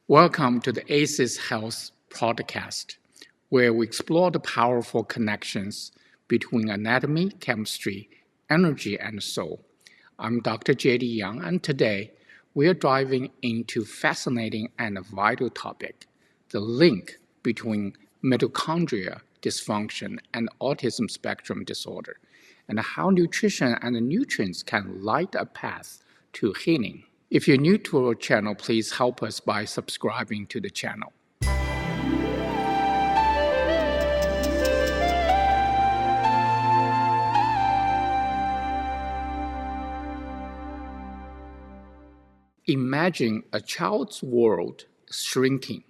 Welcome to the ACES Health podcast, where we explore the powerful connections between anatomy, chemistry, energy, and soul. I'm Dr. J.D. Young, and today we are diving into fascinating and vital topic, the link between mitochondrial dysfunction and autism spectrum disorder, and how nutrition and nutrients can light a path to healing. If you're new to our channel, please help us by subscribing to the channel. Imagine a child's world shrinking,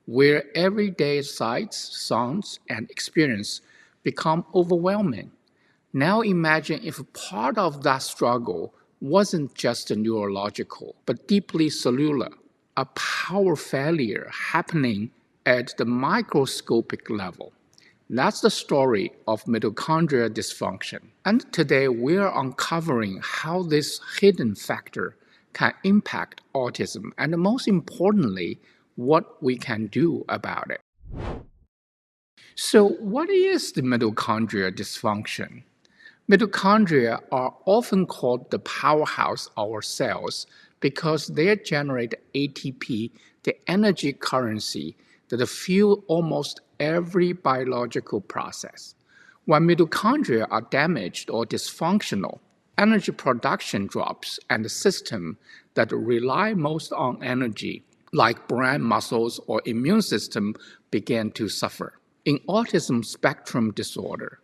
where everyday sights, sounds, and experience become overwhelming. Now imagine if part of that struggle wasn't just neurological, but deeply cellular, a power failure happening at the microscopic level. That's the story of mitochondrial dysfunction. And today we're uncovering how this hidden factor can impact autism and most importantly, what we can do about it. So what is the mitochondrial dysfunction? Mitochondria are often called the powerhouse of our cells because they generate ATP, the energy currency that fuel almost every biological process. When mitochondria are damaged or dysfunctional, energy production drops and the system that rely most on energy, like brain, muscles, or immune system, begin to suffer. In autism spectrum disorder,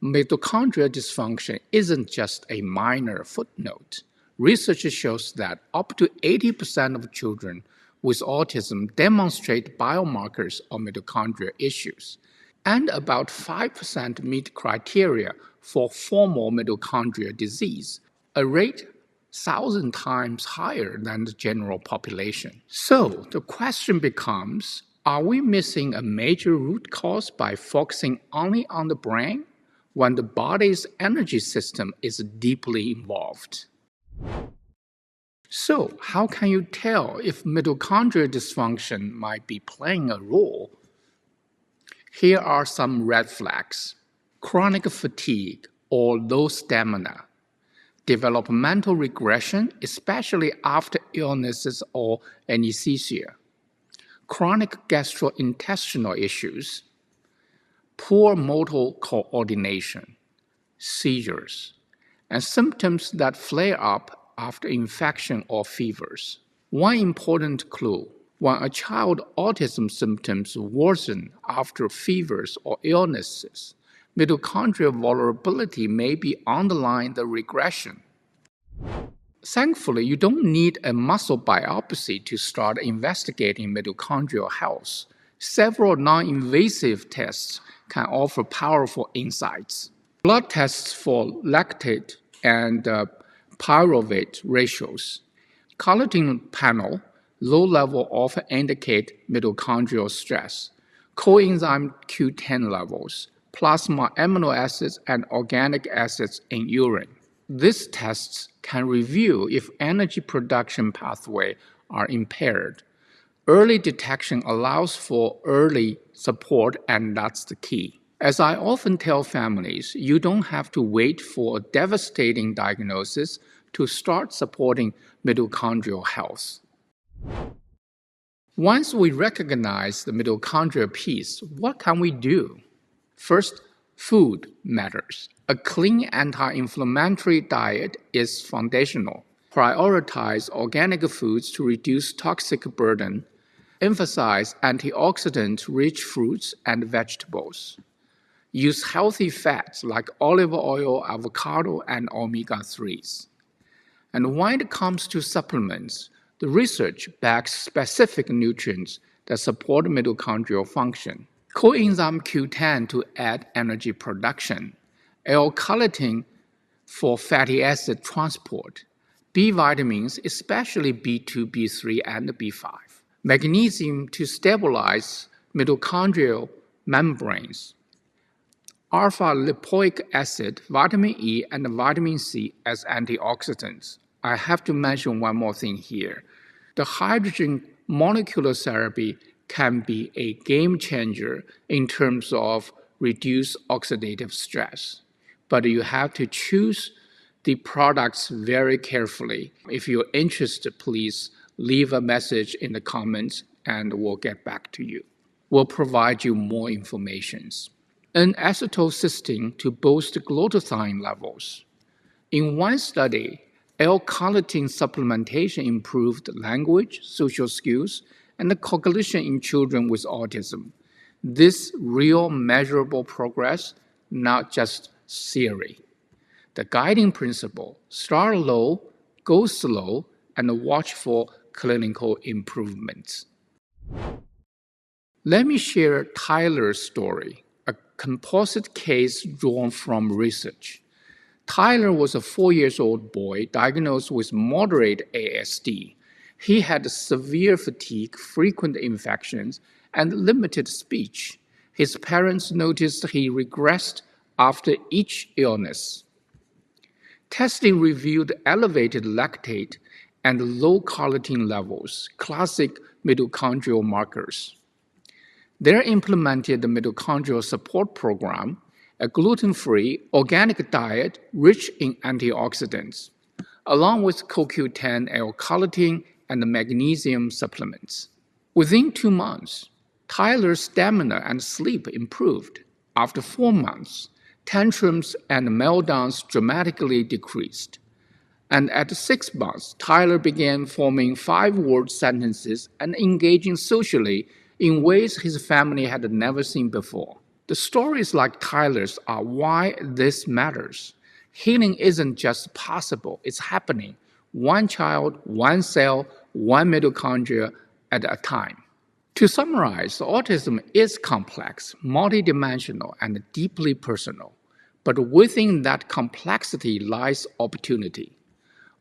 mitochondrial dysfunction isn't just a minor footnote. Research shows that up to 80% of children with autism demonstrate biomarkers of mitochondrial issues, and about 5% meet criteria for formal mitochondrial disease, a rate 1,000 times higher than the general population. So the question becomes, are we missing a major root cause by focusing only on the brain when the body's energy system is deeply involved? So, how can you tell if mitochondrial dysfunction might be playing a role? Here are some red flags. Chronic fatigue or low stamina, developmental regression, especially after illnesses or anesthesia, chronic gastrointestinal issues, poor motor coordination, seizures, and symptoms that flare up after infection or fevers. One important clue: when a child's autism symptoms worsen after fevers or illnesses, mitochondrial vulnerability may be underlying the regression. Thankfully, you don't need a muscle biopsy to start investigating mitochondrial health. Several non-invasive tests can offer powerful insights. Blood tests for lactate and pyruvate ratios. Collagen panel, low level often indicate mitochondrial stress. Coenzyme Q10 levels, plasma amino acids and organic acids in urine. These tests can reveal if energy production pathways are impaired. Early detection allows for early support, and that's the key. As I often tell families, you don't have to wait for a devastating diagnosis to start supporting mitochondrial health. Once we recognize the mitochondrial piece, what can we do? First, food matters. A clean anti-inflammatory diet is foundational. Prioritize organic foods to reduce toxic burden. Emphasize antioxidant-rich fruits and vegetables. Use healthy fats like olive oil, avocado, and omega-3s. And when it comes to supplements, the research backs specific nutrients that support mitochondrial function. Coenzyme Q10 to add energy production, L-carnitine for fatty acid transport, B vitamins, especially B2, B3, and B5, magnesium to stabilize mitochondrial membranes, alpha-lipoic acid, vitamin E, and vitamin C as antioxidants. I have to mention one more thing here. The hydrogen molecular therapy can be a game changer in terms of reduced oxidative stress. But you have to choose the products very carefully. If you're interested, please leave a message in the comments and we'll get back to you. We'll provide you more information. N-acetylcysteine to boost glutathione levels. In one study, L-carnitine supplementation improved language, social skills, and cognition in children with autism. This real measurable progress, not just theory. The guiding principle: start low, go slow, and watch for clinical improvements. Let me share Tyler's story, a composite case drawn from research. Tyler was a 4-year-old boy diagnosed with moderate ASD. He had severe fatigue, frequent infections, and limited speech. His parents noticed he regressed after each illness. Testing revealed elevated lactate and low carnitine levels, classic mitochondrial markers. They implemented the Mitochondrial Support Program, a gluten-free, organic diet rich in antioxidants, along with CoQ10, L-carnitine, and magnesium supplements. Within 2 months, Tyler's stamina and sleep improved. After 4 months, tantrums and meltdowns dramatically decreased. And at 6 months, Tyler began forming 5-word sentences and engaging socially in ways his family had never seen before. The stories like Tyler's are why this matters. Healing isn't just possible, it's happening. One child, one cell, one mitochondria at a time. To summarize, autism is complex, multidimensional, and deeply personal. But within that complexity lies opportunity.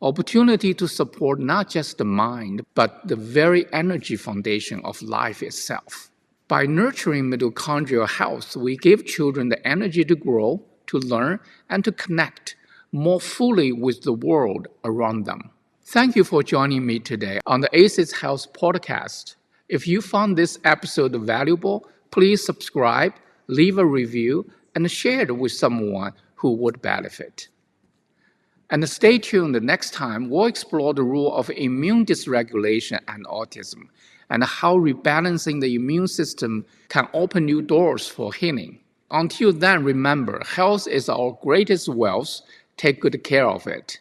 Opportunity to support not just the mind, but the very energy foundation of life itself. By nurturing mitochondrial health, we give children the energy to grow, to learn, and to connect more fully with the world around them. Thank you for joining me today on the ACEs Health podcast. If you found this episode valuable, please subscribe, leave a review, and share it with someone who would benefit. And stay tuned next time. We'll explore the role of immune dysregulation and autism, and how rebalancing the immune system can open new doors for healing. Until then, remember, health is our greatest wealth. Take good care of it.